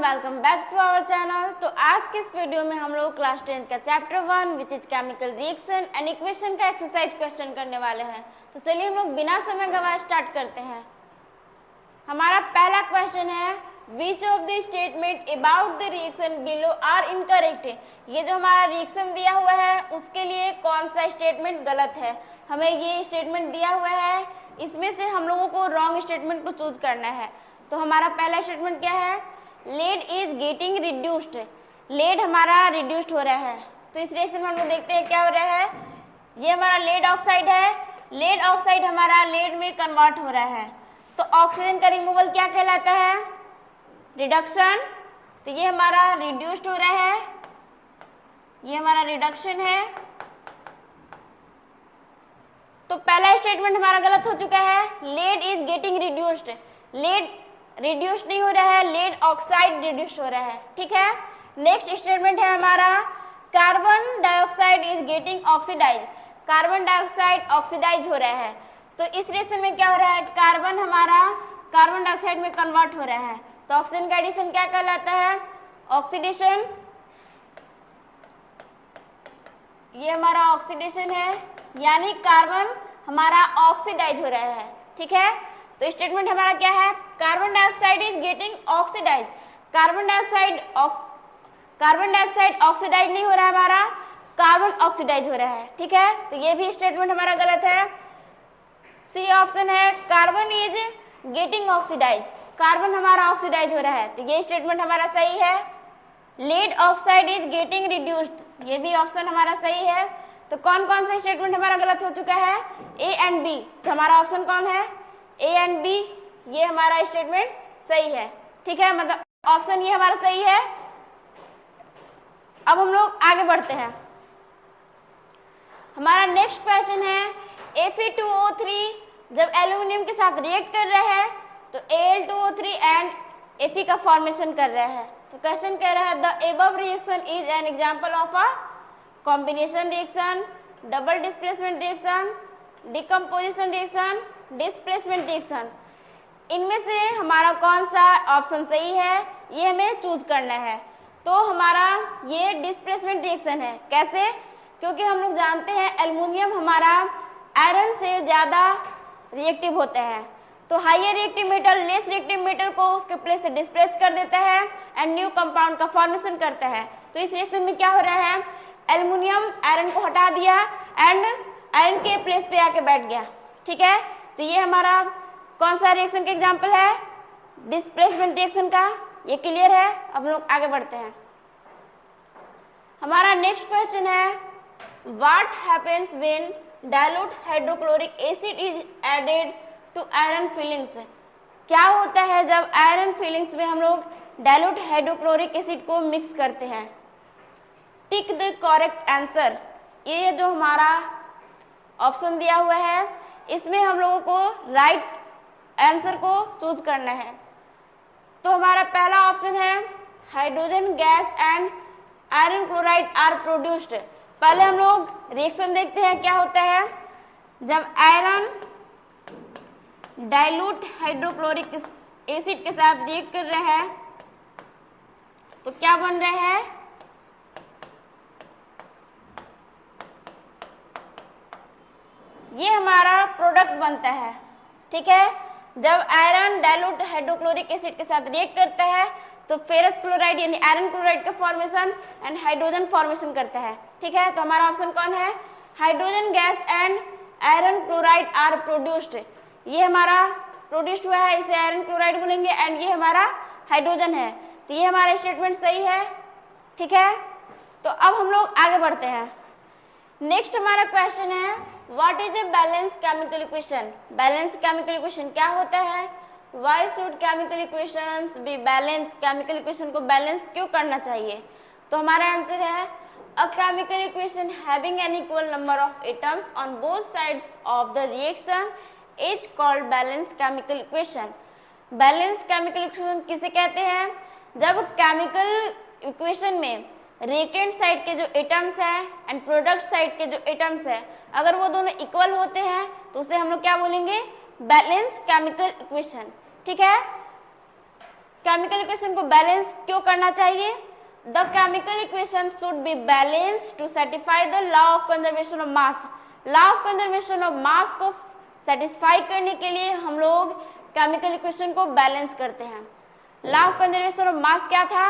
Welcome back to our channel. तो आज के इस वीडियो में हम लोग क्लास 10 का chapter 1 which is chemical reaction and equation का एक्सरसाइज क्वेश्चन करने वाले हैं। तो चलिए हम लोग बिना समय गवाए स्टार्ट करते हैं। हमारा पहला क्वेश्चन है which of the statement about the reaction below are incorrect. ये जो हमारा रिएक्शन दिया हुआ है उसके लिए कौन सा स्टेटमेंट गलत है। हमें ये स्टेटमेंट दिया हुआ है, इसमें से हम लोगों को रॉन्ग स्टेटमेंट को चूज करना है। तो हमारा पहला स्टेटमेंट क्या है, lead is getting reduced. Lead हमारा रिड्यूस्ड हो रहा है। तो इस रिएक्शन में हम लोग देखते हैं क्या हो रहा है। ये हमारा लेड ऑक्साइड है, लेड ऑक्साइड हमारा लेड में कन्वर्ट हो रहा है। तो ऑक्सीजन का रिमूवल क्या कहलाता है, रिडक्शन। तो ये हमारा रिड्यूस्ड हो रहा है, ये हमारा रिडक्शन है। तो पहला स्टेटमेंट हमारा गलत हो चुका है, lead is getting reduced. Lead reduce नहीं हो रहा है, लेड ऑक्साइड रिड्यूस हो रहा है। ठीक है, नेक्स्ट स्टेटमेंट है हमारा carbon dioxide is getting oxidize. Carbon dioxide oxidize हो रहा है। तो इस रिएक्शन में क्या हो रहा है, कार्बन हमारा कार्बन डाइऑक्साइड में कन्वर्ट हो रहा है। तो ऑक्सीजन का एडिशन क्या कहलाता है, ऑक्सीडेशन। ये हमारा ऑक्सीडेशन है, यानी कार्बन हमारा ऑक्सीडाइज हो रहा है। ठीक है, तो स्टेटमेंट हमारा क्या है, carbon dioxide is getting oxidize. Carbon dioxide oxidize नहीं हो रहा है, हमारा कार्बन ऑक्सीडाइज हो रहा है। ठीक है, तो ये भी स्टेटमेंट हमारा गलत है। सी ऑप्शन है, carbon is getting oxidize. Carbon हमारा ऑक्सीडाइज हो रहा है, तो ये स्टेटमेंट हमारा सही है। Lead oxide is getting reduced, ये भी ऑप्शन हमारा सही है। तो कौन कौन सा स्टेटमेंट हमारा गलत हो चुका है, ए एंड बी। तो हमारा ऑप्शन कौन है, ए एंड बी, ये हमारा स्टेटमेंट सही है। ठीक है, मतलब ऑप्शन ये हमारा सही है। अब हम लोग आगे बढ़ते हैं। हमारा नेक्स्ट क्वेश्चन है Fe2O3 जब एल्यूमिनियम के साथ रिएक्ट कर रहा है तो Al2O3 एंड Fe का फॉर्मेशन कर रहा है। तो क्वेश्चन कह रहा है the above reaction is an example of a combination reaction, double displacement reaction, decomposition reaction, displacement reaction. इनमें से हमारा कौन सा ऑप्शन सही है, ये हमें चूज करना है। तो हमारा ये डिस्प्लेसमेंट रिएक्शन है। कैसे, क्योंकि हम लोग जानते हैं एल्युमिनियम हमारा आयरन से ज़्यादा रिएक्टिव होता है। तो higher reactive metal less reactive metal को उसके प्लेस से डिस्प्लेस कर देता है एंड न्यू कंपाउंड का फॉर्मेशन करता है। तो इस रिएक्शन में क्या हो रहा है, एल्युमिनियम आयरन को हटा दिया एंड आयरन के प्लेस पे आके बैठ गया। ठीक है, तो ये हमारा कौन सा रिएक्शन का एग्जांपल है, डिस्प्लेसमेंट रिएक्शन का। ये क्लियर है। अब लोग आगे बढ़ते हैं। हमारा नेक्स्ट क्वेश्चन है what happens when dilute hydrochloric acid is added to iron filings. क्या होता है जब आयरन फिलिंग्स में हम लोग डाइल्यूट हाइड्रोक्लोरिक एसिड को मिक्स करते हैं। Tick the correct answer. ये जो हमारा ऑप्शन दिया हुआ है इसमें हम लोगों को राइट आंसर को चूज करना है। तो हमारा पहला ऑप्शन है hydrogen gas and iron chloride are produced. पहले हम लोग रिएक्शन देखते हैं क्या होता है जब आयरन डाइल्यूट हाइड्रोक्लोरिक एसिड के साथ रिएक्ट कर रहे हैं तो क्या बन रहा है, ये हमारा प्रोडक्ट बनता है। ठीक है, जब आयरन डाइल्यूट हाइड्रोक्लोरिक एसिड के साथ रिएक्ट करता है तो फेरस क्लोराइड यानी आयरन क्लोराइड का फॉर्मेशन एंड हाइड्रोजन फॉर्मेशन करता है। ठीक है, तो हमारा ऑप्शन कौन है, hydrogen gas and iron chloride are produced. ये हमारा प्रोड्यूस्ड हुआ है, इसे आयरन क्लोराइड बोलेंगे एंड ये हमारा हाइड्रोजन है। तो ये हमारा स्टेटमेंट सही है। ठीक है, तो अब हम लोग आगे बढ़ते हैं। नेक्स्ट हमारा क्वेश्चन है what is a balance chemical equation. Balance chemical equation क्या होता है, why should chemical equations be balance. Chemical equation को बैलेंस क्यों करना चाहिए। तो हमारा आंसर है a chemical equation having an equal number of atoms on both sides of the reaction is called balance chemical equation. Balance chemical equation किसे कहते हैं, जब केमिकल इक्वेशन में रिएक्टेंट साइड के जो एटम्स हैं एंड प्रोडक्ट साइड के जो एटम्स हैं अगर वो दोनों इक्वल होते हैं तो उसे हम लोग क्या बोलेंगे, बैलेंस केमिकल इक्वेशन। ठीक है, केमिकल इक्वेशन को बैलेंस क्यों करना चाहिए? The chemical equation should be balance to satisfy the law of conservation of mass. Law of conservation of mass को सेटिस्फाई करने के लिए हम लोग केमिकल इक्वेशन को बैलेंस करते हैं। लॉ ऑफ कंजर्वेशन ऑफ मास क्या था?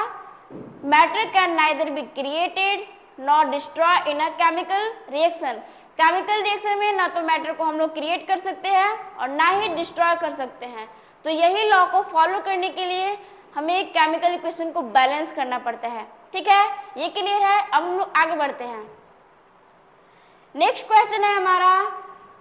Matter can neither be created not destroy in a chemical reaction. Chemical reaction में ना तो मैटर को हम लोग क्रिएट कर सकते हैं और ना ही डिस्ट्रॉय कर सकते हैं। तो यही लॉ को फॉलो करने के लिए हमें केमिकल इक्वेशन को बैलेंस करना पड़ता है। ठीक है, ये क्लियर है। अब हम लोग आगे बढ़ते हैं। नेक्स्ट क्वेश्चन है हमारा,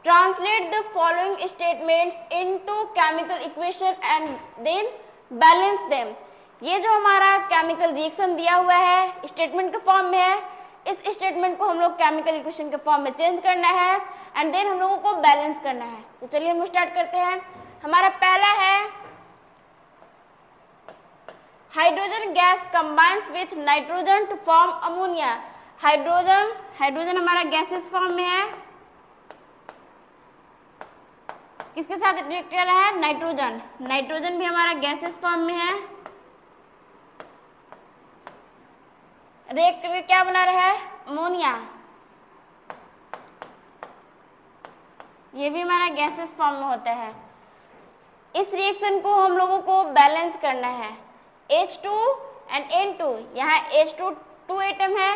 translate the following statements into chemical equation and then balance them. ये जो हमारा केमिकल रिएक्शन दिया हुआ है स्टेटमेंट के फॉर्म में है, इस स्टेटमेंट को हम लोग केमिकल इक्वेशन के फॉर्म में चेंज करना है एंड देन हम लोगों को बैलेंस करना है। तो चलिए हम स्टार्ट करते हैं। हमारा पहला है, hydrogen gas combines with nitrogen to form ammonia. Hydrogen हमारा गैसेस फॉर्म में है, किसके साथ रिएक्ट कर रहा है? नाइट्रोजन। नाइट्रोजन भी हमारा गैसेस फॉर्म में है, रिएक्ट करके क्या बना रहा है? अमोनिया। ये भी हमारा गैसेस फॉर्म में होता है। इस रिएक्शन को हम लोगों को बैलेंस करना है। H2 एंड N2, यहाँ H2 2 एटम है,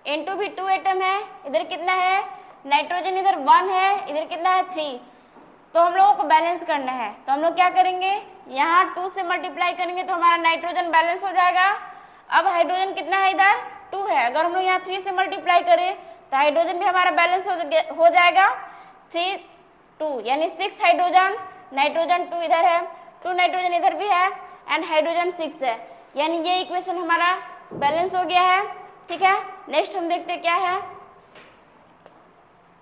N2 भी 2 एटम है। इधर कितना है? नाइट्रोजन इधर 1 है, इधर कितना है? 3। तो हम लोगों को बैलेंस करना है। तो हम लोग क्या करेंगे? यहाँ 2 से मल्टीप्लाई करेंगे तो हमारा नाइट्रोजन बैलेंस हो जाएगा। अब हाइड्रोजन कितना है? इधर 2 है। अगर हम लोग यहाँ 3 से मल्टीप्लाई करें तो हाइड्रोजन भी हमारा बैलेंस हो जाएगा। 3 2 यानी 6 हाइड्रोजन, नाइट्रोजन 2 इधर है, 2 नाइट्रोजन इधर भी है एंड हाइड्रोजन 6 है। यानी ये इक्वेशन हमारा बैलेंस हो गया है। ठीक है, नेक्स्ट हम देखते हैं क्या है।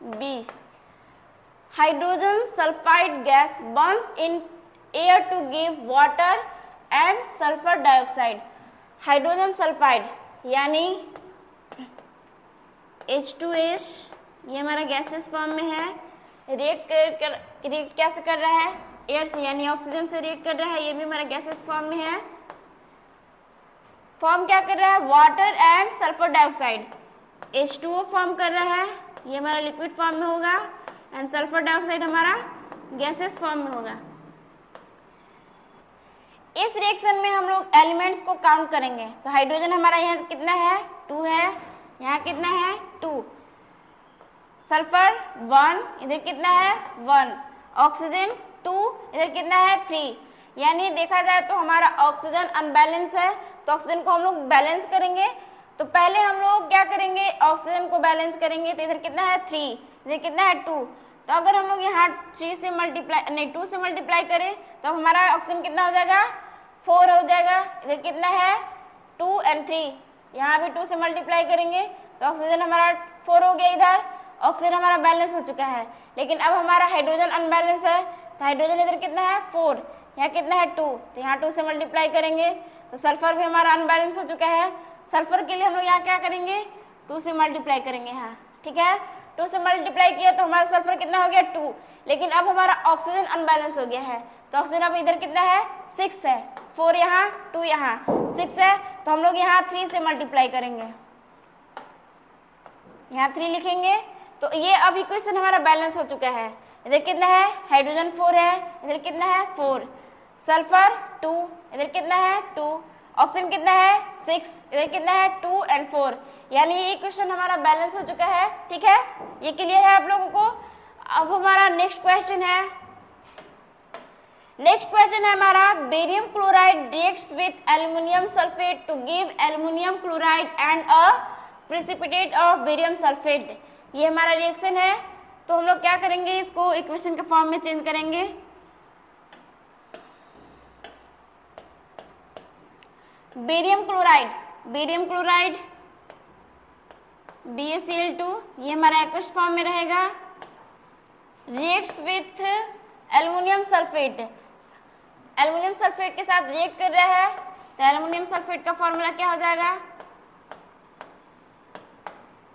B, hydrogen sulphide gas burns in air to give water and sulphur dioxide. Hydrogen sulphide यानी H2S, ये हमारा गैसेस फॉर्म में है, रिएक्ट कैसे कर रहा है? एयर से यानी ऑक्सीजन से रिएक्ट कर रहा है। ये भी हमारा गैसेस फॉर्म में है। फॉर्म क्या कर रहा है? Water and sulphur dioxide. H2O form कर रहा है, ये हमारा लिक्विड फॉर्म में होगा एंड सल्फर डाइऑक्साइड हमारा गैसेस फॉर्म में होगा। इस रिएक्शन में हम लोग एलिमेंट्स को काउंट करेंगे। तो हाइड्रोजन हमारा यहाँ कितना है? 2 है, यहाँ कितना है? 2। सल्फर 1, इधर कितना है? 1। ऑक्सीजन 2, इधर कितना है? 3। यानी देखा जाए तो हमारा ऑक्सीजन अनबैलेंस है, तो ऑक्सीजन को हम लोग बैलेंस करेंगे। तो पहले हम लोग क्या करेंगे? ऑक्सीजन को बैलेंस करेंगे। तो इधर कितना है? 3, इधर कितना है? 2। तो अगर हम लोग यहाँ 2 से मल्टीप्लाई करें तो हमारा ऑक्सीजन कितना हो जाएगा? 4 हो जाएगा। इधर कितना है? 2 एंड 3, यहाँ भी 2 से मल्टीप्लाई करेंगे तो ऑक्सीजन हमारा 4 हो गया। इधर ऑक्सीजन हमारा बैलेंस हो चुका है। लेकिन अब हमारा हाइड्रोजन अनबैलेंस है, तो हाइड्रोजन इधर कितना है? 4, यहाँ कितना है? 2, तो यहाँ 2 से मल्टीप्लाई करेंगे तो सल्फर भी हमारा अनबैलेंस हो चुका है। सल्फर के लिए हम लोग यहाँ क्या करेंगे? 2 से मल्टीप्लाई करेंगे यहाँ। ठीक है, 2 से मल्टीप्लाई किया तो हमारा सल्फर कितना हो गया? 2। लेकिन अब हमारा ऑक्सीजन अनबैलेंस हो गया है, तो ऑक्सीजन अब इधर कितना है? 6 है। 4 यहाँ, 2 यहाँ, 6 है। तो हम लोग यहाँ 3 से मल्टीप्लाई करेंगे, यहाँ 3 लिखेंगे। तो ये अब इक्वेशन हमारा बैलेंस हो चुका है। इधर कितना है? हाइड्रोजन 4 है, इधर कितना है? 4। सल्फर 2, इधर कितना है? 2। ऑक्सीजन कितना है? 6, इधर कितना है? 2 एंड 4। यानी ये इक्वेशन हमारा बैलेंस हो चुका है। ठीक है, ये क्लियर है आप लोगों को। अब हमारा नेक्स्ट क्वेश्चन है। नेक्स्ट क्वेश्चन है हमारा, barium chloride reacts with aluminium sulphate to give aluminium chloride and a precipitate of barium sulphate. ये हमारा रिएक्शन है। तो हम लोग क्या करेंगे? इसको इक्वेशन के फॉर्म में चेंज करेंगे। बेरियम क्लोराइड BaCl2, ये हमारा एक्वस फॉर्म में रहेगा। Reacts with aluminium sulphate, aluminium sulphate के साथ रिएक्ट कर रहा है, तो एल्युमिनियम सल्फेट का फॉर्मूला क्या हो जाएगा?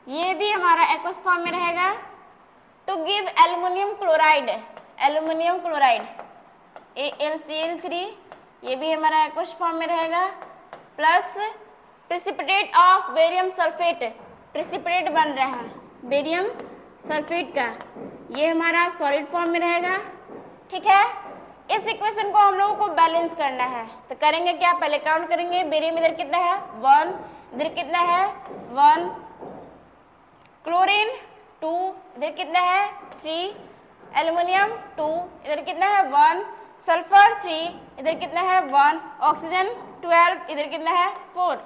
ये भी हमारा एक्वस फॉर्म में रहेगा। To give aluminium chloride AlCl3 ये भी हमारा एक्वस फॉर्म में रहेगा, plus precipitate of barium sulphate, precipitate बन रहा है बेरियम सल्फेट का, ये हमारा सॉलिड फॉर्म में रहेगा। ठीक है, इस इक्वेशन को हम लोगों को बैलेंस करना है, तो करेंगे क्या, पहले काउंट करेंगे। बेरियम इधर कितना है 1, इधर कितना है 1, क्लोरीन 2, इधर कितना है 3, एल्युमिनियम 2, इधर कितना है 1, सल्फर 3, इधर कितना है 1, ऑक्सीजन 12, इधर कितना है 4।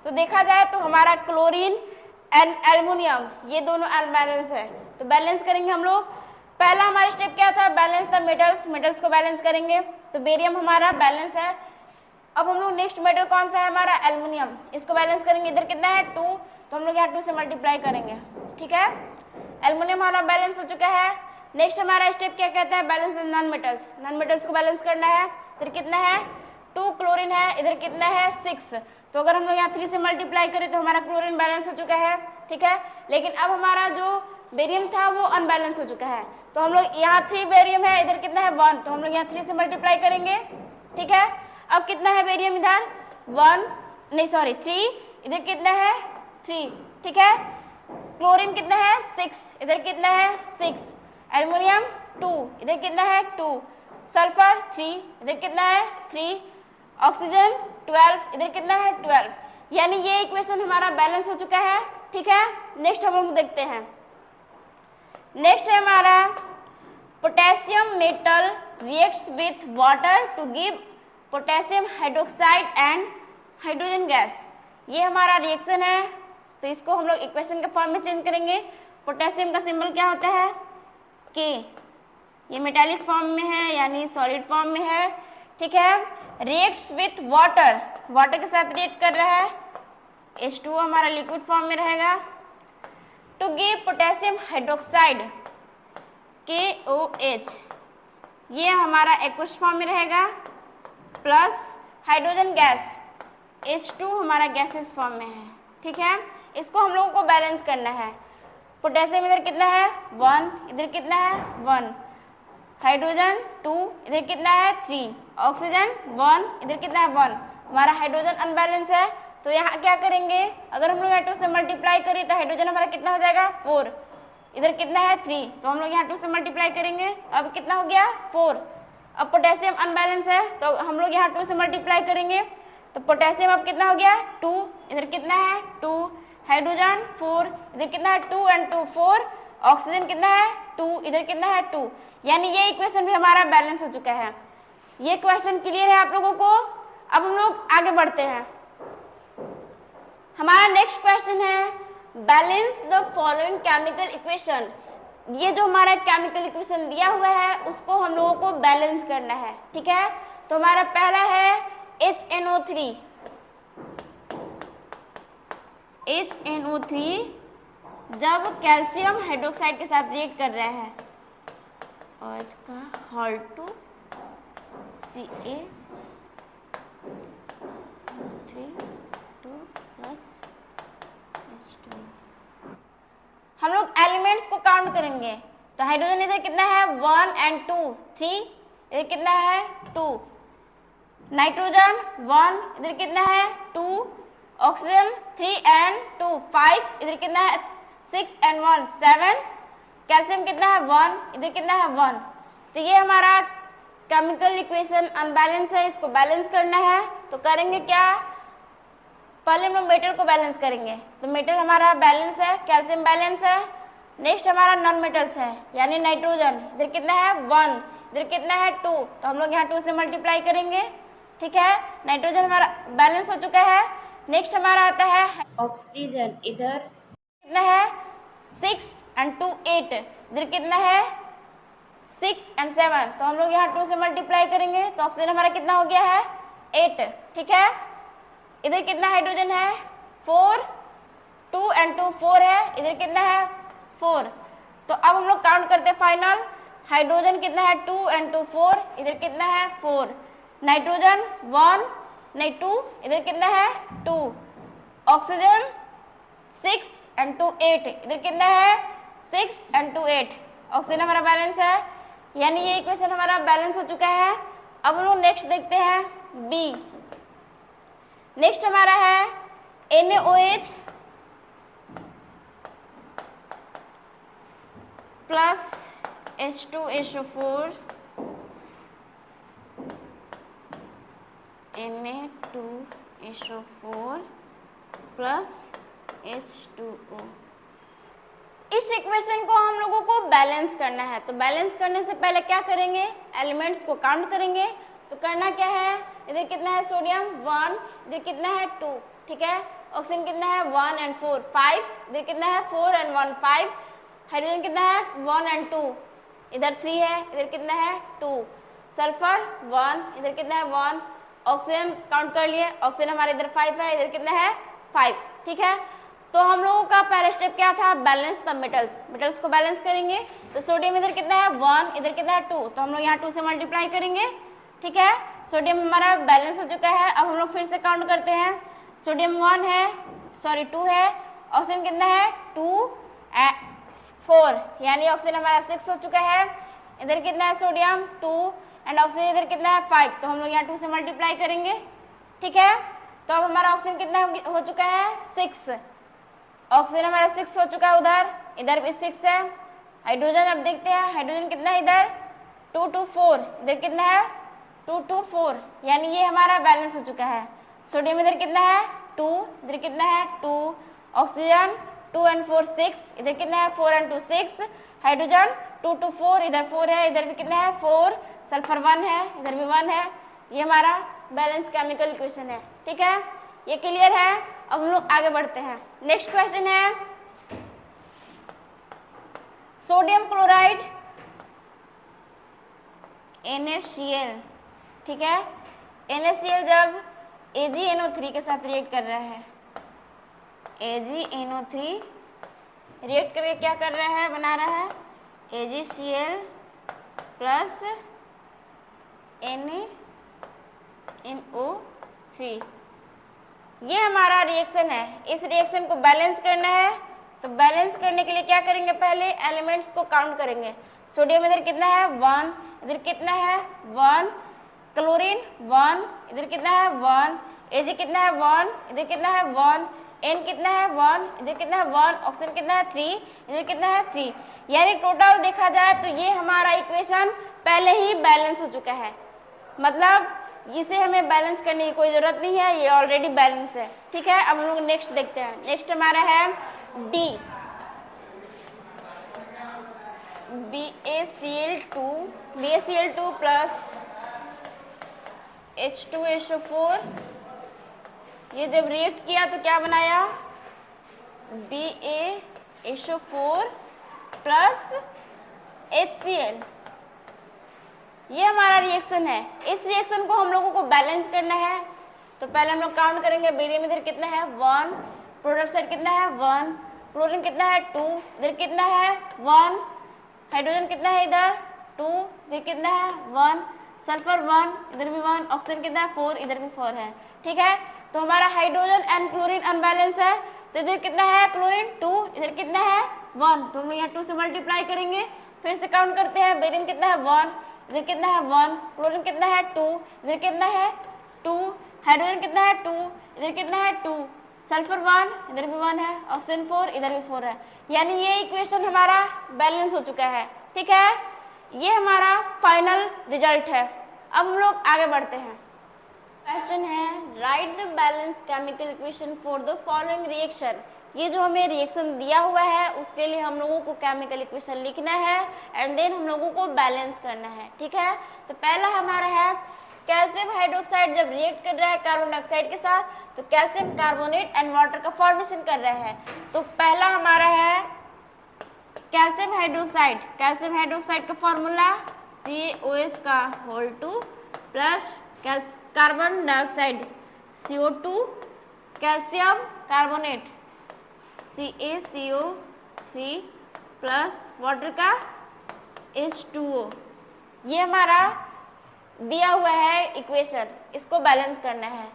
तो देखा जाए तो हमारा क्लोरीन एंड एल्युमिनियम ये दोनों अनबैलेंस है, तो बैलेंस करेंगे हम लोग। पहला हमारा स्टेप क्या था, बैलेंस द मेटल्स, मेटल्स को बैलेंस करेंगे, तो बेरियम हमारा बैलेंस है। अब हम लोग नेक्स्ट मेटल कौन सा है हमारा, एल्युमिनियम, इसको बैलेंस करेंगे। इधर कितना है 2, तो हम लोग यहाँ 2 से मल्टीप्लाई करेंगे। ठीक है, एल्युमिनियम हमारा बैलेंस हो चुका है। नेक्स्ट हमारा स्टेप क्या कहता है, balance the non metals, non metals को बैलेंस करना है। इधर कितना है 2 क्लोरीन है, इधर कितना है 6, तो अगर हम लोग यहाँ 3 से मल्टीप्लाई करें तो हमारा क्लोरीन बैलेंस हो चुका है। ठीक है, लेकिन अब हमारा जो बेरियम था वो अनबैलेंस हो चुका है, तो हम लोग यहाँ 3 बेरियम है, इधर कितना है 1, तो हम लोग यहाँ 3 से मल्टीप्लाई करेंगे। ठीक है, अब कितना है बेरियम इधर 3, इधर कितना है 3। ठीक है, क्लोरीन कितना है 6, इधर कितना है 6, एल्युमिनियम 2, इधर कितना है 2, सल्फर 3, इधर कितना है 3, ऑक्सीजन 12, इधर कितना है 12, यानी ये इक्वेशन हमारा बैलेंस हो चुका है। ठीक है, नेक्स्ट हम लोग देखते हैं। नेक्स्ट है हमारा potassium metal reacts with water to give potassium hydroxide and hydrogen gas, ये हमारा रिएक्शन है, तो इसको हम लोग इक्वेशन के फॉर्म में चेंज करेंगे। पोटेशियम का सिंबल क्या होता है के, ये मेटालिक फॉर्म में है यानी सॉलिड फॉर्म में है। ठीक है, रिएक्ट्स विथ वाटर, वाटर के साथ रिएक्ट कर रहा है, H2O हमारा लिक्विड फॉर्म में रहेगा। To give potassium hydroxide KOH, ये हमारा एक्वस फॉर्म में रहेगा, प्लस हाइड्रोजन गैस H2 हमारा गैसेस फॉर्म में है। ठीक है, इसको हम लोगों को बैलेंस करना है। पोटेशियम इधर कितना है 1, इधर कितना है 1, हाइड्रोजन 2, इधर कितना है 3, ऑक्सीजन 1, इधर कितना है 1, हमारा हाइड्रोजन अनबैलेंस है, तो यहाँ क्या करेंगे, अगर हम लोग यहाँ 2 से मल्टीप्लाई करें तो हाइड्रोजन हमारा कितना हो जाएगा 4, इधर कितना है 3, तो हम लोग यहाँ 2 से मल्टीप्लाई करेंगे, अब कितना हो गया 4। अब पोटेशियम अनबैलेंस है तो हम लोग यहाँ 2 से मल्टीप्लाई करेंगे, तो पोटेशियम अब कितना हो गया 2, इधर कितना है 2, हाइड्रोजन 4, इधर कितना है 2 and 2 4, ऑक्सीजन कितना है 2, इधर कितना है 2, यानी ये इक्वेशन भी हमारा बैलेंस हो चुका है। ये क्वेश्चन क्लियर है आप लोगों को। अब हम लोग आगे बढ़ते हैं। हमारा नेक्स्ट क्वेश्चन है balance the following chemical equation, ये जो हमारा केमिकल इक्वेशन दिया हुआ है उसको हम लोगों को बैलेंस करना है। ठीक है, तो हमारा पहला है HNO3, HNO3 जब कैल्शियम हाइड्रोक्साइड के साथ रिएक्ट कर रहा है, और इसका hall to CA3 2 plus H2, हम लोग एलिमेंट्स को काउंट करेंगे, तो हाइड्रोजन इधर कितना है 1 and 2 3, इधर कितना है 2, नाइट्रोजन 1, इधर कितना है 2, ऑक्सीजन 3 and 2 5, इधर कितना है 6 and 1 7, कैल्शियम कितना है 1, इधर कितना है 1। तो ये हमारा केमिकल इक्वेशन अनबैलेंस है, इसको बैलेंस करना है, तो करेंगे क्या, पहले हम लोग मेटल को बैलेंस करेंगे, तो मेटल हमारा बैलेंस है, कैल्शियम बैलेंस है। नेक्स्ट हमारा नॉन मेटल्स है, यानी नाइट्रोजन इधर कितना है 1, इधर कितना है 2, तो हम लोग यहाँ 2 से मल्टीप्लाई करेंगे। ठीक है, नाइट्रोजन हमारा बैलेंस हो चुका है। नेक्स्ट हमारा आता है ऑक्सीजन, इधर कितना है 6 and 2 8, इधर कितना है 6 and 7, तो हम लोग यहाँ 2 से मल्टीप्लाई करेंगे, तो ऑक्सीजन हमारा कितना हो गया है 8। ठीक है, इधर कितना हाइड्रोजन है 4, 2 and 2 4 है, इधर कितना है 4। तो अब हम लोग काउंट करते हैं फाइनल, हाइड्रोजन कितना है 2 and 2 4, इधर कितना है 4, नाइट्रोजन 1 नहीं 2, इधर कितना है 2, ऑक्सीजन 6 and 2 8, इधर कितना है 6 and 2 8, ऑक्सीजन हमारा बैलेंस है, यानी ये इक्वेशन हमारा बैलेंस हो चुका है। अब हम लोग नेक्स्ट देखते हैं बी। नेक्स्ट हमारा है NaOH plus H2SO4 Na2SO4 plus H2O। इस इक्वेशन को हम लोगों को बैलेंस करना है। तो बैलेंस करने से पहले क्या करेंगे, एलिमेंट्स को काउंट करेंगे। तो करना क्या है, इधर कितना है सोडियम 1, इधर कितना है 2, ठीक है। ऑक्सीजन कितना है 1 and 4 5, इधर कितना है 4 and 1 5, हाइड्रोजन कितना है 1 and 2, इधर 3 है, इधर कितना है 2, सल्फर 1, इधर कितना है 1, ऑक्सीजन काउंट कर लिए, ऑक्सीजन हमारे इधर 5 है, इधर कितना है 5, ठीक है। तो हम लोगों का पहला स्टेप क्या था, बैलेंस द मेटल्स। मेटल्स को बैलेंस करेंगे। तो सोडियम इधर कितना है 1, इधर कितना है 2, तो हम लोग यहाँ 2 से मल्टीप्लाई करेंगे, ठीक है। सोडियम हमारा बैलेंस हो चुका है। अब हम लोग फिर से काउंट करते हैं। सोडियम 2 है, ऑक्सीजन कितना है 2 4, यानी ऑक्सीजन हमारा 6 हो चुका है। इधर कितना है सोडियम 2 एंड ऑक्सीजन इधर कितना है 5, तो हम लोग यहाँ 2 से मल्टीप्लाई करेंगे, ठीक है। तो अब हमारा ऑक्सीजन कितना हो चुका है 6, ऑक्सीजन हमारा 6 हो चुका है उधर, इधर भी 6 है। हाइड्रोजन अब देखते हैं, हाइड्रोजन कितना है इधर 2 2 4, इधर कितना है 2 2 4, यानी ये हमारा बैलेंस हो चुका है। सोडियम इधर कितना है 2, इधर कितना है 2, ऑक्सीजन 2 and 4 6, इधर कितना है 4 and 2 6, हाइड्रोजन 2 2 4, इधर 4 है, इधर भी कितना है 4, सल्फर 1 है, इधर भी 1 है। ये हमारा बैलेंस केमिकल इक्वेशन है, ठीक है। ये क्लियर है। अब हम लोग आगे बढ़ते हैं। नेक्स्ट क्वेश्चन है सोडियम क्लोराइड NaCl, ठीक है। NaCl जब AgNO3 के साथ रिएक्ट कर रहा है, AgNO3 रिएक्ट करके क्या कर रहा है, बना रहा है AgCl प्लस NaNO3। ये हमारा रिएक्शन है। इस रिएक्शन को बैलेंस करना है। तो बैलेंस करने के लिए क्या करेंगे, पहले एलिमेंट्स को काउंट करेंगे। सोडियम इधर कितना है 1, इधर कितना है 1, क्लोरीन 1, इधर कितना है 1, Ag कितना है 1, इधर कितना है 1, N कितना है 1, इधर कितना है 1, ऑक्सीजन कितना है 3, इधर कितना है 3, यानी टोटल देखा जाए तो ये हमारा इक्वेशन पहले ही बैलेंस हो चुका है। मतलब इसे हमें बैलेंस करने की कोई जरूरत नहीं है, ये ऑलरेडी बैलेंस है, ठीक है। अब हम लोग नेक्स्ट देखते हैं। नेक्स्ट हमारा है डी, BaCl2 प्लस H2SO4। ये जब रिएक्ट किया तो क्या बनाया, BaSO4 प्लस HCl। ये हमारा रिएक्शन है। इस रिएक्शन को हम लोगों को बैलेंस करना है। तो पहले हम लोग काउंट करेंगे। बेरियम इधर कितना है 1, प्रोडक्ट साइड कितना है 1, क्लोरीन कितना है 2, इधर कितना है 1, हाइड्रोजन कितना है इधर 2, इधर कितना है 1, सल्फर 1, इधर भी 1, ऑक्सीजन कितना है 4, इधर भी 4 है, ठीक है। तो हमारा हाइड्रोजन एंड क्लोरीन अनबैलेंस है। तो इधर कितना है क्लोरीन 2, इधर कितना है 1, तो हम लोग यहाँ 2 से मल्टीप्लाई करेंगे। फिर से काउंट करते हैं। बेरियम कितना है 1, इधर कितना है 1, क्लोरीन कितना है 2, इधर कितना है 2, हाइड्रोजन कितना है 2, इधर कितना है 2, सल्फर 1, इधर भी 1 है, ऑक्सीजन 4, इधर भी 4 है, यानी ये इक्वेशन हमारा बैलेंस हो चुका है, ठीक है। ये हमारा फाइनल रिजल्ट है। अब हम लोग आगे बढ़ते हैं। क्वेश्चन है right the balance chemical equation for the following reaction. ये जो हमें रिएक्शन दिया हुआ है उसके लिए हम लोगों को केमिकल इक्वेशन लिखना है एंड देन हम लोगों को बैलेंस करना है, ठीक है। तो पहला हमारा है कैल्शियम हाइड्रोक्साइड जब रिएक्ट कर रहा है कार्बन डाइऑक्साइड के साथ तो कैल्शियम कार्बोनेट एंड वाटर का फॉर्मेशन कर रहा है। तो पहला हमारा है कैल्शियम हाइड्रोक्साइड। कैल्शियम हाइड्रोक्साइड का फॉर्मूला CaOH का whole 2 plus carbon dioxide CO2 calcium carbonate CaCO3 plus water का H2O। ये हमारा दिया हुआ है इक्वेशन, इसको बैलेंस करना है।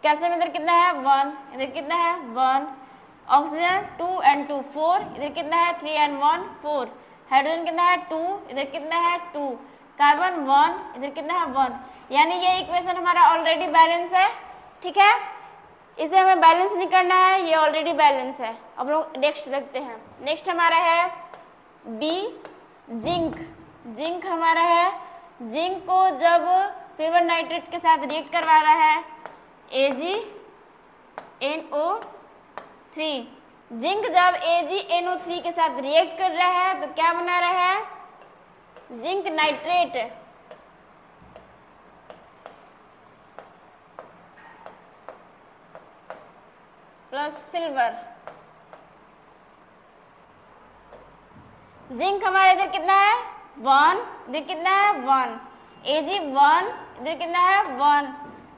कैल्शियम इधर कितना है 1, इधर कितना है 1, ऑक्सीजन 2 and 2 4, इधर कितना है 3 and 1 4, हाइड्रोजन कितना है 2, इधर कितना है 2, कार्बन 1, इधर कितना है 1, यानी ये इक्वेशन हमारा ऑलरेडी बैलेंस है। ठीक है, इसे हमें बैलेंस नहीं करना है, ये ऑलरेडी बैलेंस है। अब लोग नेक्स्ट देखते हैं। नेक्स्ट हमारा है बी, जिंक। जिंक हमारा है, जिंक को जब सिल्वर नाइट्रेट के साथ रिएक्ट करवा रहा है AgNO3, जिंक जब AgNO3 के साथ रिएक्ट कर रहा है तो क्या बना रहा है, zinc nitrate plus silver. Zinc हमारे इधर कितना है 1, इधर कितना है 1, Ag1, इधर कितना है 1,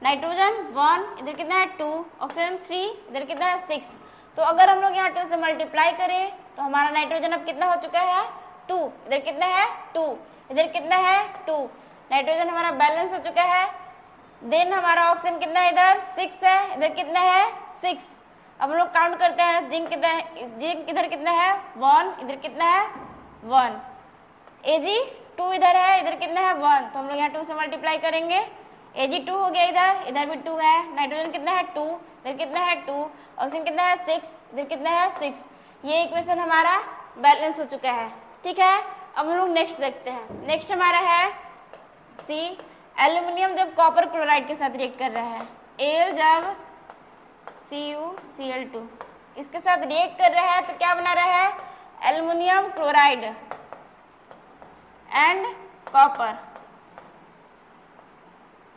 नाइट्रोजन 1, इधर कितना है 2, ऑक्सीजन 3, इधर कितना है 6। तो अगर हम लोग यहाँ 2 से मल्टीप्लाई करें तो हमारा नाइट्रोजन अब कितना हो चुका है 2, इधर कितना है 2, इधर कितना है 2, नाइट्रोजन हमारा बैलेंस हो चुका है। देन हमारा ऑक्सीजन कितना है इधर 6 है, इधर कितना है 6। अब हम लोग काउंट करते हैं, जिंक इधर कितना है 1, इधर कितना है 1, Ag2 इधर है, इधर कितना है 1, तो हम लोग यहाँ 2 से मल्टीप्लाई करेंगे, Ag2 हो गया, इधर भी 2 है, नाइट्रोजन कितना है 2, इधर कितना है 2, ऑक्सीजन कितना है 6, इधर कितना है 6। ये इक्वेशन हमारा बैलेंस हो चुका है। ठीक है, अब हम लोग नेक्स्ट देखते हैं। नेक्स्ट हमारा है सी, एल्यूमिनियम जब कॉपर क्लोराइड के साथ रिएक्ट कर रहा है, एल जब CuCl2 इसके साथ रिएक्ट कर रहा है तो क्या बना रहा है, एल्युमिनियम क्लोराइड एंड कॉपर।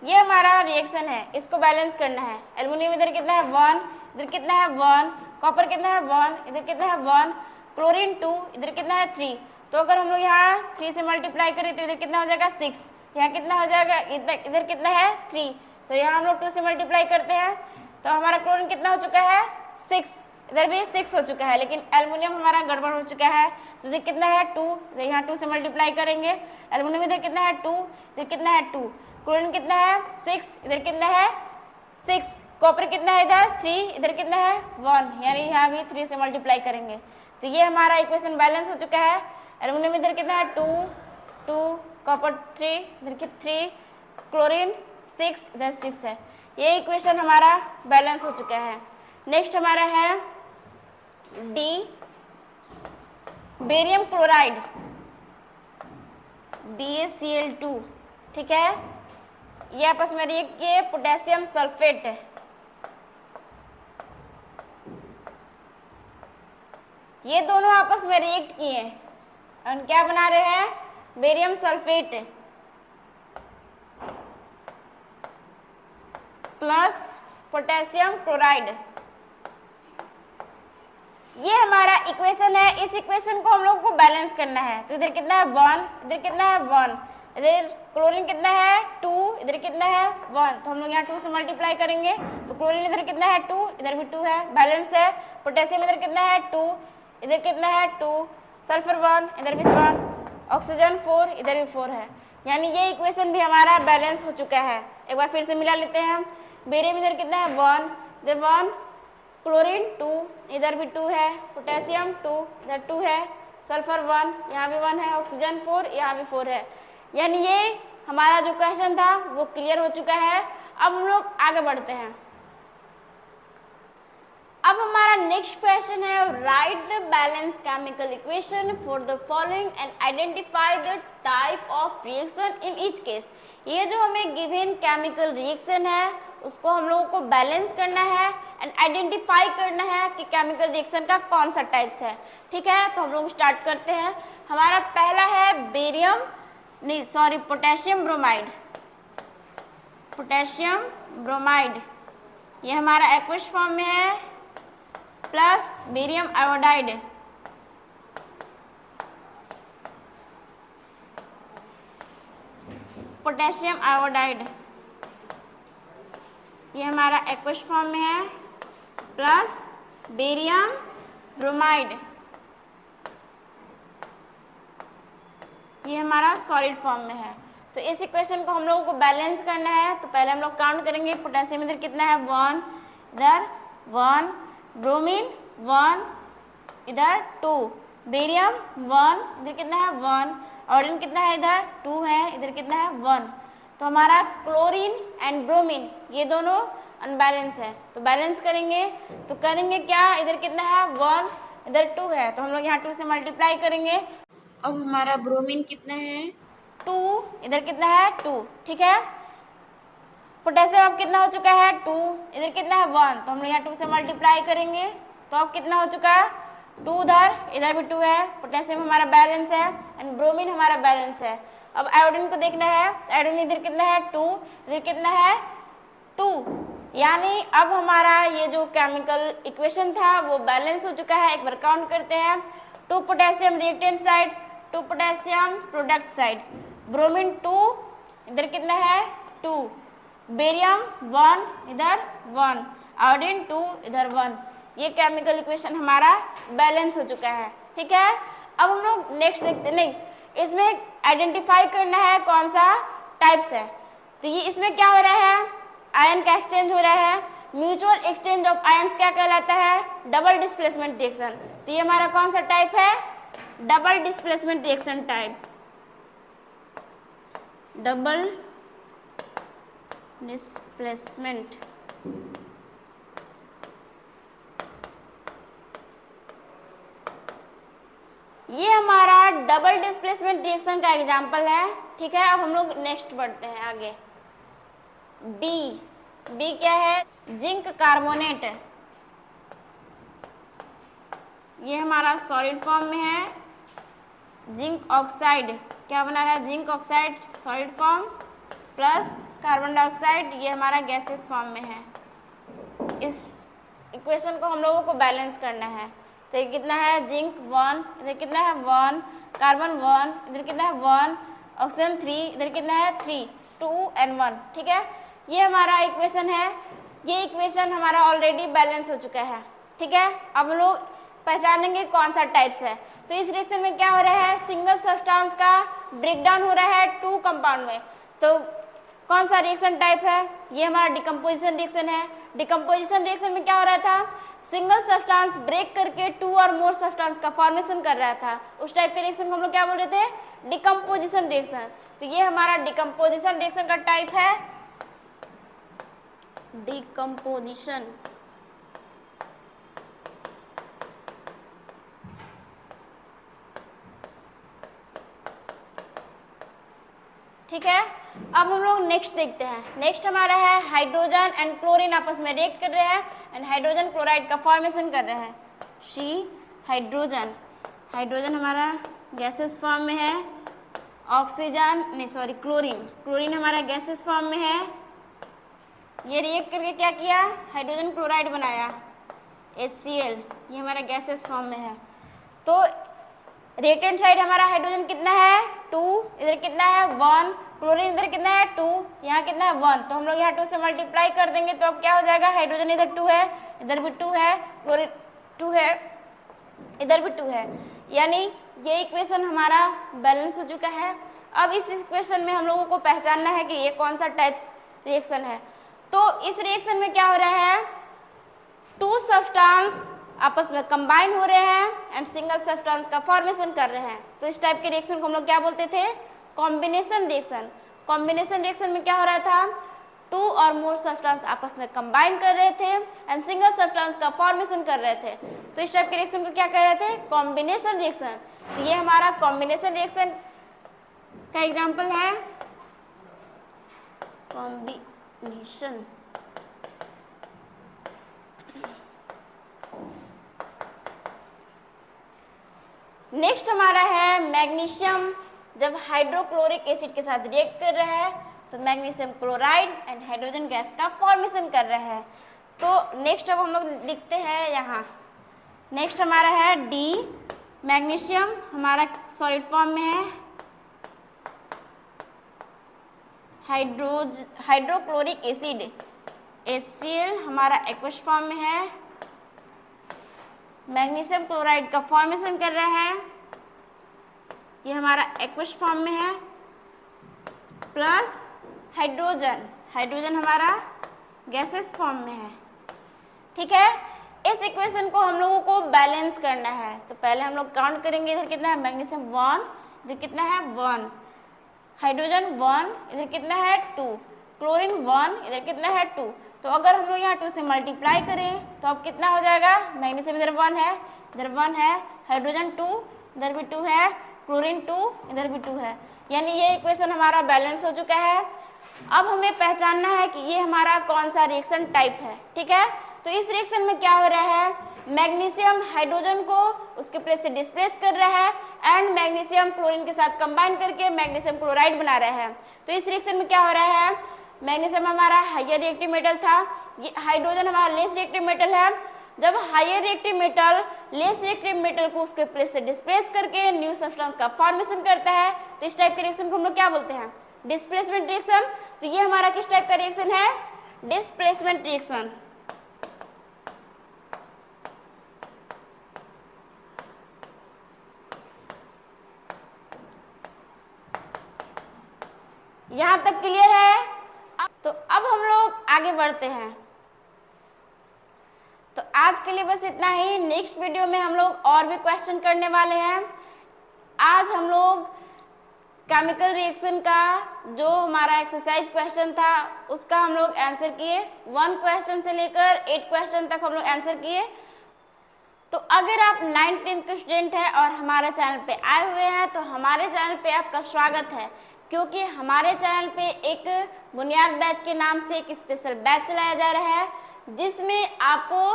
ये हमारा रिएक्शन है, इसको बैलेंस करना है। एल्युमिनियम इधर कितना है 1, इधर कितना है 1, कॉपर कितना है 1, इधर कितना है 1, क्लोरीन 2, इधर कितना है 3। तो अगर हम लोग यहाँ 3 से मल्टीप्लाई करें तो इधर कितना हो जाएगा 6, यहाँ कितना हो जाएगा, इधर कितना है 3, तो यहाँ हम लोग 2 से मल्टीप्लाई करते हैं तो हमारा क्लोरीन कितना हो चुका है 6, इधर भी 6 हो चुका है, लेकिन एल्युमिनियम हमारा गड़बड़ हो चुका है। तो इधर कितना है 2, यहाँ 2 से मल्टीप्लाई करेंगे, एल्युमिनियम इधर कितना है 2, इधर कितना है 2, क्लोरीन कितना है 6, इधर कितना है 6, कॉपर कितना है इधर 3, इधर कितना है 1, यानी यहाँ भी 3 से मल्टीप्लाई करेंगे। तो ये हमारा इक्वेशन बैलेंस हो चुका है। एल्युमिनियम इधर कितना है 2, कॉपर 3, इधर 3, क्लोरीन 6, इधर 6 है। ये इक्वेशन हमारा बैलेंस हो चुका है। नेक्स्ट हमारा है डी, बेरियम क्लोराइड BaCl2। ठीक है, ये आपस में रिएक्ट किए पोटेशियम सल्फेट, ये दोनों आपस में रिएक्ट किए और क्या बना रहे हैं, barium sulphate plus potassium chloride. ये हमारा इक्वेशन है। इस इक्वेशन को हम लोगों को बैलेंस करना है। तो इधर कितना है 1, इधर कितना है 1, इधर क्लोरीन कितना है 2, इधर कितना है 1, तो हम लोग यहाँ 2 से मल्टीप्लाई करेंगे तो क्लोरीन इधर कितना है 2, इधर भी 2 है, बैलेंस है। पोटेशियम इधर कितना है 2, इधर कितना है 2, सल्फर 1, इधर भी 1, ऑक्सीजन 4, इधर भी 4 है। यानी ये इक्वेशन भी हमारा बैलेंस हो चुका है। एक बार फिर से मिला लेते हैं। बेरियम इधर कितना है 1, इधर 1, क्लोरीन 2, इधर भी 2 है, पोटेशियम 2, इधर 2 है, सल्फर 1, यहाँ भी 1 है, ऑक्सीजन 4, यहाँ भी 4 है। यानी ये हमारा जो क्वेश्चन था वो क्लियर हो चुका है। अब हम लोग आगे बढ़ते हैं। अब हमारा नेक्स्ट क्वेश्चन है, right the balance chemical equation for the following and identify the type of reaction in each case. ये जो हमें गिवन केमिकल रिएक्शन है उसको हम लोगों को बैलेंस करना है एंड आइडेंटिफाई करना है कि केमिकल रिएक्शन का कौन सा टाइप्स है। ठीक है, तो हम लोग स्टार्ट करते हैं। हमारा पहला है पोटेशियम ब्रोमाइड। पोटेशियम ब्रोमाइड ये हमारा एक्वस फॉर्म में है, plus barium iodide, potassium iodide ये हमारा एक्वस फॉर्म में है, प्लस बेरियम ब्रोमाइड ये हमारा सॉलिड फॉर्म में है। तो इस इक्वेशन को हम लोगों को बैलेंस करना है। तो पहले हम लोग काउंट करेंगे। पोटेशियम इधर कितना है 1, इधर 1, ब्रोमीन 1, इधर 2, बेरियम 1, इधर कितना है 1, आयोडीन कितना है, इधर 2 है, इधर कितना है 1। तो हमारा क्लोरीन एंड ब्रोमीन ये दोनों अनबैलेंस है, तो बैलेंस करेंगे तो करेंगे क्या, इधर कितना है 1, इधर 2 है, तो हम लोग यहाँ 2 से मल्टीप्लाई करेंगे। अब हमारा ब्रोमीन कितना है 2, इधर कितना है 2, ठीक है। पोटेशियम अब कितना हो चुका है 2, इधर कितना है 1, तो हम लोग यहाँ 2 से मल्टीप्लाई करेंगे तो अब कितना हो चुका है 2, इधर भी 2 है, पोटेशियम हमारा बैलेंस है एंड ब्रोमीन हमारा बैलेंस है। अब आयोडीन को देखना है, आयोडीन इधर कितना है 2, इधर कितना है 2, यानी अब हमारा ये जो केमिकल इक्वेशन था वो बैलेंस हो चुका है। एक बार काउंट करते हैं, 2 potassium reactant side, 2 potassium product side, bromine 2, इधर कितना है 2, बेरियम 1, इधर 1, आयोडीन 2, इधर 1। ये केमिकल इक्वेशन हमारा बैलेंस हो चुका है, ठीक है। अब हम लोग नेक्स्ट देखते, नहीं इसमें आइडेंटिफाई करना है कौन सा टाइप्स है। तो ये इसमें क्या हो रहा है, आयन का एक्सचेंज हो रहा है, म्यूचुअल एक्सचेंज ऑफ आयंस क्या कहलाता है, डबल डिस्प्लेसमेंट रिएक्शन। तो ये हमारा कौन सा टाइप है, double displacement reaction type, double displacement. ये हमारा डबल डिस्प्लेसमेंट रिएक्शन का एग्जांपल है, ठीक है। अब हम लोग नेक्स्ट बढ़ते हैं आगे। बी क्या है, जिंक कार्बोनेट, ये हमारा सॉलिड फॉर्म में है। जिंक ऑक्साइड क्या बना रहा है, zinc oxide solid form plus carbon dioxide, ये हमारा गैसेस फॉर्म में है। इस इक्वेशन को हम लोगों को बैलेंस करना है। तो ये कितना है, जिंक 1, इधर कितना है 1, कार्बन 1, इधर कितना है 1, ऑक्सीजन 3, इधर कितना है 3, 2 एंड 1, ठीक है। ये हमारा इक्वेशन है, ये इक्वेशन हमारा ऑलरेडी बैलेंस हो चुका है, ठीक है। अब हम लोग पहचानेंगे कौन सा टाइप्स है। तो इस रिएक्शन में क्या हो रहा है, सिंगल सब्सटेंस का ब्रेकडाउन हो रहा है 2 कंपाउंड में। तो कौन सा रिएक्शन टाइप है, ये हमारा डिकम्पोजिशन रिएक्शन है। डिकम्पोजिशन रिएक्शन में क्या हो रहा था, सिंगल सब्सटेंस ब्रेक करके 2 और मोर सब्सटेंस का फॉर्मेशन कर रहा था। उस टाइप के रिएक्शन को हम लोग क्या बोल रहे थे, डिकम्पोजिशन रिएक्शन। तो ये हमारा डिकम्पोजिशन रिएक्शन का टाइप है, डिकम्पोजिशन। ठीक है। अब हम लोग नेक्स्ट देखते हैं। नेक्स्ट हमारा है हाइड्रोजन एंड क्लोरीन आपस में रिएक्ट कर रहे हैं एंड हाइड्रोजन क्लोराइड का फॉर्मेशन कर रहे हैं। सी हाइड्रोजन, हाइड्रोजन हमारा गैसेस फॉर्म में है, ऑक्सीजन नहीं सॉरी क्लोरीन, क्लोरीन हमारा गैसेस फॉर्म में है। ये रिएक्ट करके क्या किया, हाइड्रोजन क्लोराइड बनाया HCl, ये हमारा गैसेस फॉर्म में है। तो रिएक्टेंट साइड हमारा हाइड्रोजन कितना है 2, इधर कितना है 1, क्लोरीन इधर कितना है 2, यहाँ कितना है 1। तो हम लोग यहाँ 2 से मल्टीप्लाई कर देंगे तो अब क्या हो जाएगा, हाइड्रोजन इधर 2 है, इधर भी 2 है, क्लोरीन 2 है, इधर भी 2 है, यानी ये इक्वेशन हमारा बैलेंस हो चुका है। अब इस इक्वेशन में हम लोगों को पहचानना है कि ये कौन सा टाइप्स रिएक्शन है। तो इस रिएक्शन में क्या हो रहा है, 2 सब्सटेंस आपस में कंबाइन हो रहे हैं एंड सिंगल सब्सटेंस का फॉर्मेशन कर रहे हैं। तो इस टाइप के रिएक्शन को हम लोग क्या बोलते थे, कॉम्बिनेशन रिएक्शन। कॉम्बिनेशन रिएक्शन में क्या हो रहा था, 2 और मोर सब्सटेंस आपस में कंबाइन कर रहे थे एंड सिंगल सब्सटेंस का फॉर्मेशन कर रहे थे। तो इस टाइप के रिएक्शन को क्या कह रहे थे, कॉम्बिनेशन रिएक्शन। तो ये हमारा कॉम्बिनेशन रिएक्शन का एग्जाम्पल है, कॉम्बिनेशन। नेक्स्ट हमारा है मैग्नीशियम, जब हाइड्रोक्लोरिक एसिड के साथ रिएक्ट कर रहा है तो magnesium chloride and hydrogen gas का फॉर्मेशन कर रहा है। तो नेक्स्ट अब हम लोग लिखते हैं यहाँ, नेक्स्ट हमारा है डी, मैग्नीशियम हमारा सॉलिड फॉर्म में है, हाइड्रोक्लोरिक एसिड HCl हमारा एक्वस फॉर्म में है, मैग्नीशियम क्लोराइड का फॉर्मेशन कर रहा है, ये हमारा एक्वस फॉर्म में है, प्लस हाइड्रोजन, हाइड्रोजन हमारा गैसेस फॉर्म में है। ठीक है, इस इक्वेशन को हम लोगों को बैलेंस करना है। तो पहले हम लोग काउंट करेंगे, इधर कितना है मैग्नीशियम 1, इधर कितना है 1, हाइड्रोजन 1, इधर कितना है 2, क्लोरीन 1, इधर कितना है 2। तो अगर हम लोग यहाँ 2 से मल्टीप्लाई करें तो अब कितना हो जाएगा, मैग्नीशियम इधर 1 है, इधर 1 है, हाइड्रोजन 2, इधर भी 2 है, क्लोरीन 2, इधर भी 2 है, यानी ये इक्वेशन हमारा बैलेंस हो चुका है। अब हमें पहचानना है कि ये हमारा कौन सा रिएक्शन टाइप है, ठीक है। तो इस रिएक्शन में क्या हो रहा है, मैग्नीशियम हाइड्रोजन को उसके प्लेस से डिस्प्लेस कर रहा है एंड मैग्नीशियम क्लोरीन के साथ कंबाइन करके मैग्नीशियम क्लोराइड बना रहा है। तो इस रिएक्शन में क्या हो रहा है, मैग्नीशियम हमारा हायर रिएक्टिव मेटल था, ये हाइड्रोजन हमारा लेस रिएक्टिव मेटल है। जब higher reactive metal less reactive metal को उसके प्लेस से डिस्प्लेस करके न्यू सब्सटेंस का फॉर्मेशन करता है, तो इस टाइप के रिएक्शन को हम लोग क्या बोलते हैं, डिस्प्लेसमेंट रिएक्शन। तो ये हमारा किस टाइप का रिएक्शन है, डिस्प्लेसमेंट रिएक्शन। यहां तक क्लियर है। तो अब हम लोग आगे बढ़ते हैं। तो आज के लिए बस इतना ही, नेक्स्ट वीडियो में हम लोग और भी क्वेश्चन करने वाले हैं। आज हम लोग केमिकल रिएक्शन का जो हमारा एक्सरसाइज क्वेश्चन था उसका हम लोग आंसर किए, 1 क्वेश्चन से लेकर 8 क्वेश्चन तक हम लोग आंसर किए। तो अगर आप 9th-10th के स्टूडेंट हैं और हमारे चैनल पे आए हुए हैं तो हमारे चैनल पे आपका स्वागत है, क्योंकि हमारे चैनल पे एक बुनियाद बैच के नाम से एक स्पेशल बैच चलाया जा रहा है जिसमें आपको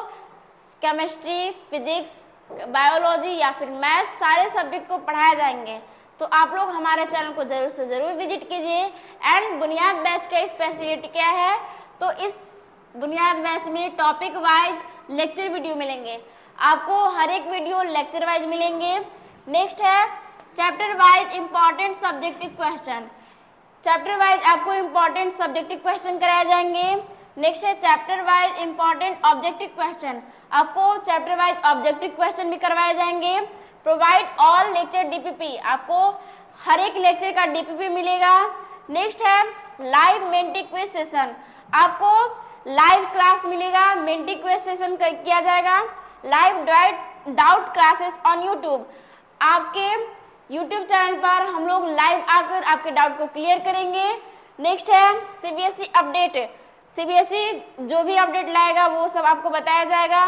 केमिस्ट्री, फिजिक्स, बायोलॉजी या फिर मैथ सारे सब्जेक्ट को पढ़ाया जाएंगे। तो आप लोग हमारे चैनल को जरूर से जरूर विजिट कीजिए। एंड बुनियाद बैच का स्पेशलिटी क्या है, तो इस बुनियाद बैच में टॉपिक वाइज लेक्चर वीडियो मिलेंगे, आपको हर एक वीडियो लेक्चर वाइज मिलेंगे। नेक्स्ट है chapter wise important subjective question, chapter wise आपको इंपॉर्टेंट सब्जेक्टिव क्वेश्चन कराए जाएंगे। नेक्स्ट है chapter wise important objective question, आपको चैप्टर वाइज ऑब्जेक्टिव क्वेश्चन भी करवाए जाएंगे। प्रोवाइड ऑल लेक्चर डीपीपी, आपको हर एक लेक्चर का डीपीपी मिलेगा। नेक्स्ट है लाइव मेंटी क्विज सेशन, आपको लाइव क्लास मिलेगा, मेंटी क्विज सेशन किया जाएगा। Live doubt classes on YouTube, आपके यूट्यूब चैनल पर हम लोग लाइव आकर आपके डाउट को क्लियर करेंगे। नेक्स्ट है सीबीएसई अपडेट, सीबीएसई जो भी अपडेट लाएगा वो सब आपको बताया जाएगा।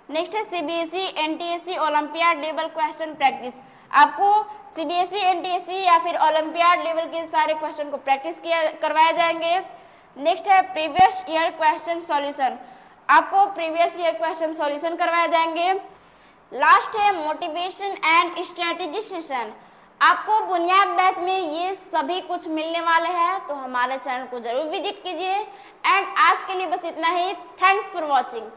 नेक्स्ट है CBSE NTSC olympiad level question practice, आपको सीबीएसई एनटीएससी या फिर ओलंपियाड लेवल के सारे क्वेश्चन को प्रैक्टिस करवाए जाएंगे। नेक्स्ट है प्रीवियस ईयर क्वेश्चन सॉल्यूशन, आपको प्रीवियस ईयर क्वेश्चन सॉल्यूशन करवाए जाएंगे। लास्ट है मोटिवेशन एंड स्ट्रेटेजी सेशन, आपको बुनियाद बैच में ये सभी कुछ मिलने वाले हैं, तो हमारे चैनल को जरूर विजिट कीजिए। एंड आज के लिए बस इतना ही, थैंक्स फॉर वॉचिंग।